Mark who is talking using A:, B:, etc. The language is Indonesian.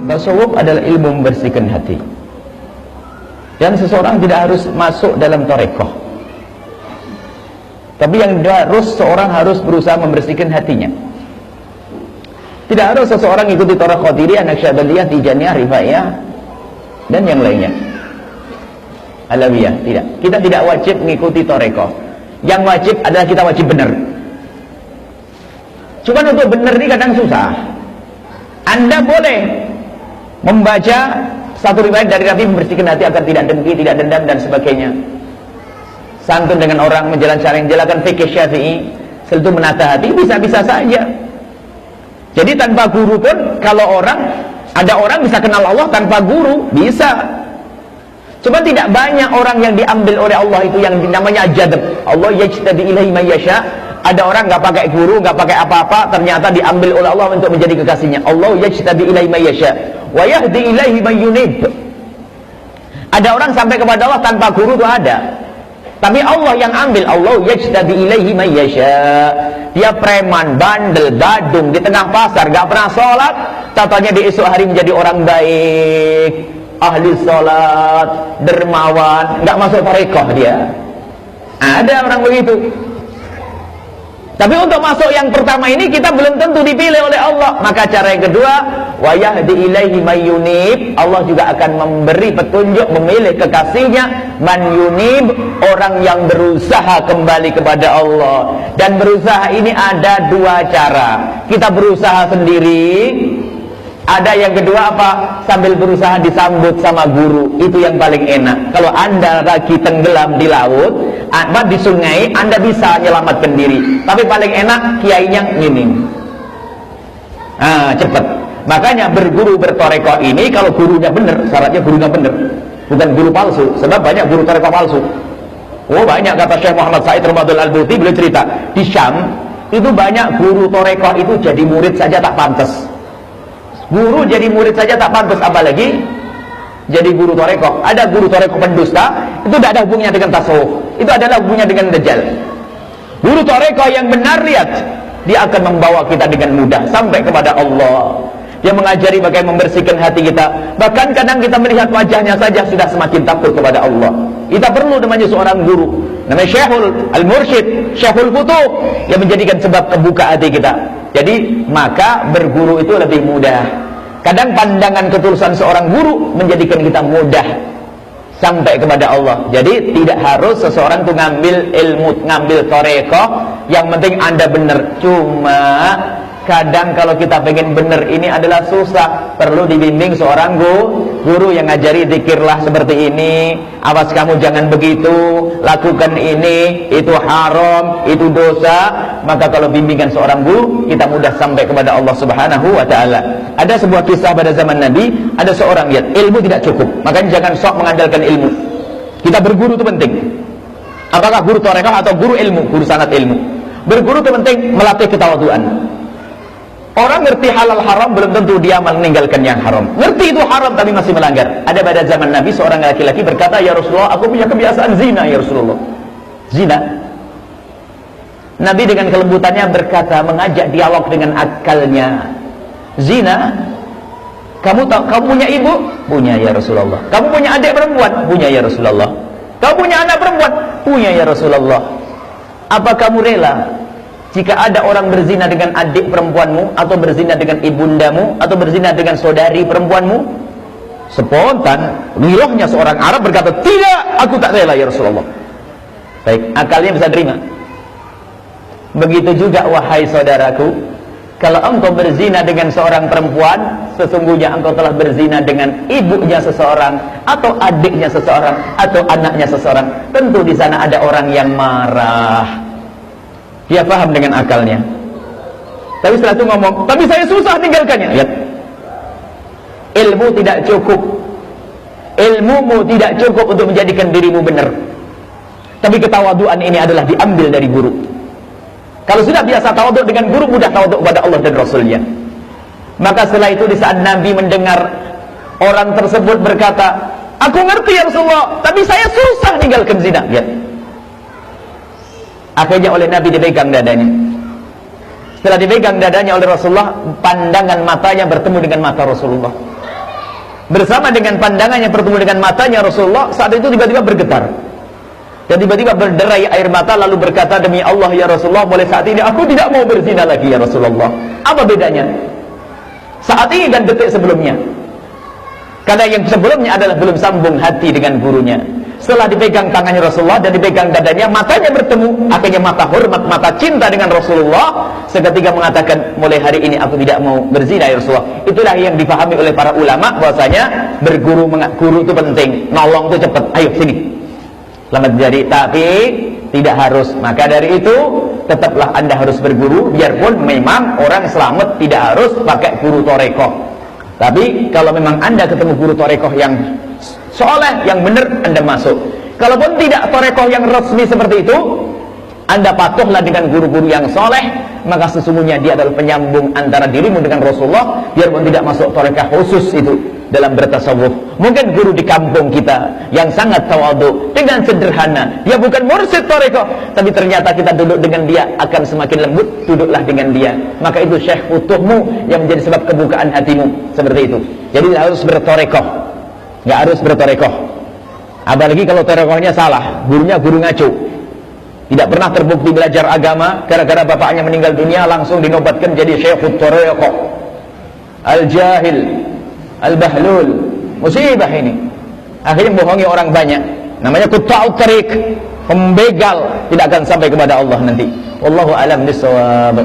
A: Tasawuf adalah ilmu membersihkan hati. Dan seseorang tidak harus masuk dalam tarekoh, tapi yang harus seorang harus berusaha membersihkan hatinya. Tidak harus seseorang ikuti tarekoh Qadiriyah, Naqsyabandiyah, Tijaniyah, Rifaiyah dan yang lainnya, Alawiyah. Tidak. Kita tidak wajib mengikuti tarekoh. Yang wajib adalah kita wajib benar. Cuma untuk benar ini kadang susah. Anda boleh membaca satu riwayat dari Nabi membersihkan hati agar tidak dengki, tidak dendam dan sebagainya. Santun dengan orang, menjalankan fikih Syafi'i, selalu menata hati, bisa-bisa saja. Jadi tanpa guru pun, kalau ada orang bisa kenal Allah tanpa guru, bisa. Cuma tidak banyak orang yang diambil oleh Allah itu yang namanya jadab. Allah yajtabi ilaihi man yasha. Ada orang nggak pakai guru, nggak pakai apa-apa, ternyata diambil oleh Allah untuk menjadi kekasihnya. Allah yajtabi ilaihi man yasha wa yahdi ilaihi man yunib. Ada orang sampai kepada Allah tanpa guru itu ada. Tapi Allah yang ambil. Allah yajtabi ilaihi man yasha. Dia preman, bandel, badung di tengah pasar, nggak pernah sholat, tatanya di esok hari menjadi orang baik, ahli sholat, dermawan, nggak masuk tarekoh dia. Ada orang begitu. Tapi untuk masuk yang pertama ini kita belum tentu dipilih oleh Allah. Maka cara yang kedua, wa yahdi ilaihi man yunib. Allah juga akan memberi petunjuk, memilih kekasihnya man yunib, orang yang berusaha kembali kepada Allah. Dan berusaha ini ada dua cara. Kita berusaha sendiri. Ada yang kedua apa? Sambil berusaha disambut sama guru. Itu yang paling enak. Kalau Anda lagi tenggelam di laut, di sungai, Anda bisa menyelamatkan diri. Tapi paling enak kiainya ngining. Cepat. Makanya berguru bertorekoh ini, kalau gurunya benar, syaratnya gurunya benar, bukan guru palsu. Sebab banyak guru torekoh palsu. Oh banyak, kata Syekh Muhammad Said Ramadan Al-Buti, beliau cerita di Syam itu banyak guru torekoh itu jadi murid saja tak pantas. Guru jadi murid saja tak pantas, apalagi jadi guru torekoh. Ada guru torekoh pendusta, itu tidak ada hubungannya dengan tasawuf. Itu adalah hubungannya dengan dajjal. Guru torekoh yang benar, lihat, dia akan membawa kita dengan mudah sampai kepada Allah. Dia mengajari bagaimana membersihkan hati kita. Bahkan kadang kita melihat wajahnya saja sudah semakin takut kepada Allah. Kita perlu namanya seorang guru, namanya Syekhul Al-Mursyid, Syekhul Futuh, yang menjadikan sebab kebuka hati kita. Jadi maka berguru itu lebih mudah. Kadang pandangan ketulusan seorang guru menjadikan kita mudah sampai kepada Allah. Jadi tidak harus seseorang itu ngambil ilmu, ngambil tarekoh, yang penting Anda benar. Cuma kadang kalau kita pengen benar ini adalah susah. Perlu dibimbing seorang guru yang ngajari zikirlah seperti ini, awas kamu jangan begitu, lakukan ini, itu haram, itu dosa. Maka kalau bimbingan seorang guru, kita mudah sampai kepada Allah Subhanahu wa ta'ala. Ada sebuah kisah pada zaman Nabi, ada seorang lihat ilmu tidak cukup, makanya jangan sok mengandalkan ilmu. Kita berguru itu penting. Apakah guru tarekoh atau guru ilmu, guru sanad ilmu. Berguru itu penting, melatih ketawaduan. Orang ngerti halal haram belum tentu dia meninggalkan yang haram. Ngerti itu haram tapi masih melanggar. Ada pada zaman Nabi seorang laki-laki berkata, "Ya Rasulullah, aku punya kebiasaan zina ya Rasulullah." Zina. Nabi dengan kelembutannya berkata, mengajak dialog dengan akalnya. Zina. Kamu tahu, kamu punya ibu? Punya ya Rasulullah. Kamu punya adik perempuan? Punya ya Rasulullah. Kamu punya anak perempuan? Punya ya Rasulullah. Apa kamu rela jika ada orang berzina dengan adik perempuanmu, atau berzina dengan ibundamu, atau berzina dengan saudari perempuanmu? Spontan, girohnya seorang Arab berkata, tidak, aku tak rela ya Rasulullah. Baik, akalnya bisa terima. Begitu juga wahai saudaraku, kalau engkau berzina dengan seorang perempuan, sesungguhnya engkau telah berzina dengan ibunya seseorang, atau adiknya seseorang, atau anaknya seseorang. Tentu di sana ada orang yang marah. Dia paham dengan akalnya. Tapi setelah itu ngomong, tapi saya susah tinggalkannya. Lihat, ilmu tidak cukup. Ilmumu tidak cukup untuk menjadikan dirimu benar. Tapi ketawaduan ini adalah diambil dari guru. Kalau sudah biasa tawaduk dengan guru, mudah tawaduk kepada Allah dan Rasulnya. Maka setelah itu di saat Nabi mendengar orang tersebut berkata, aku ngerti ya Rasulullah, tapi saya susah tinggalkan zina. Lihat, Akhirnya oleh Nabi dipegang dadanya. Setelah dipegang dadanya oleh Rasulullah, pandangan matanya bertemu dengan mata Rasulullah. Bersama dengan pandangannya bertemu dengan matanya Rasulullah, saat itu tiba-tiba bergetar. Dan tiba-tiba berderai air mata, lalu berkata, demi Allah ya Rasulullah, mulai saat ini aku tidak mau berzina lagi ya Rasulullah. Apa bedanya saat ini dan detik sebelumnya? Karena yang sebelumnya adalah belum sambung hati dengan gurunya. Setelah dipegang tangannya Rasulullah dan dipegang dadanya, matanya bertemu. Akhirnya mata hormat, mata cinta dengan Rasulullah, seketika mengatakan, mulai hari ini aku tidak mau berzina ya Rasulullah. Itulah yang dipahami oleh para ulama, bahwasanya berguru, guru itu penting, nolong itu cepat, ayo sini selamat jadi. Tapi tidak harus. Maka dari itu tetaplah Anda harus berguru, biarpun memang orang selamat tidak harus pakai guru torekoh. Tapi kalau memang Anda ketemu guru torekoh yang soleh, yang benar, Anda masuk. Kalaupun tidak torekoh yang resmi seperti itu, Anda patuhlah dengan guru-guru yang soleh, maka sesungguhnya dia adalah penyambung antara dirimu dengan Rasulullah, biarpun tidak masuk torekoh khusus itu dalam bertasawuf. Mungkin guru di kampung kita yang sangat tawadhu, dengan sederhana, dia bukan mursyid torekoh, tapi ternyata kita duduk dengan dia akan semakin lembut. Duduklah dengan dia, maka itu syekh utuhmu yang menjadi sebab kebukaan hatimu. Seperti itu. Jadi harus bertorekoh, nggak harus bertorekoh. Apalagi kalau torekohnya salah, gurunya guru ngaco, tidak pernah terbukti belajar agama, gara-gara bapaknya meninggal dunia langsung dinobatkan jadi syekhut torekoh, al-jahil, al-bahlul. Musibah ini. Akhirnya membohongi orang banyak. Namanya quta'ut tariq, pembegal, tidak akan sampai kepada Allah nanti. Wallahu a'lam bishawab.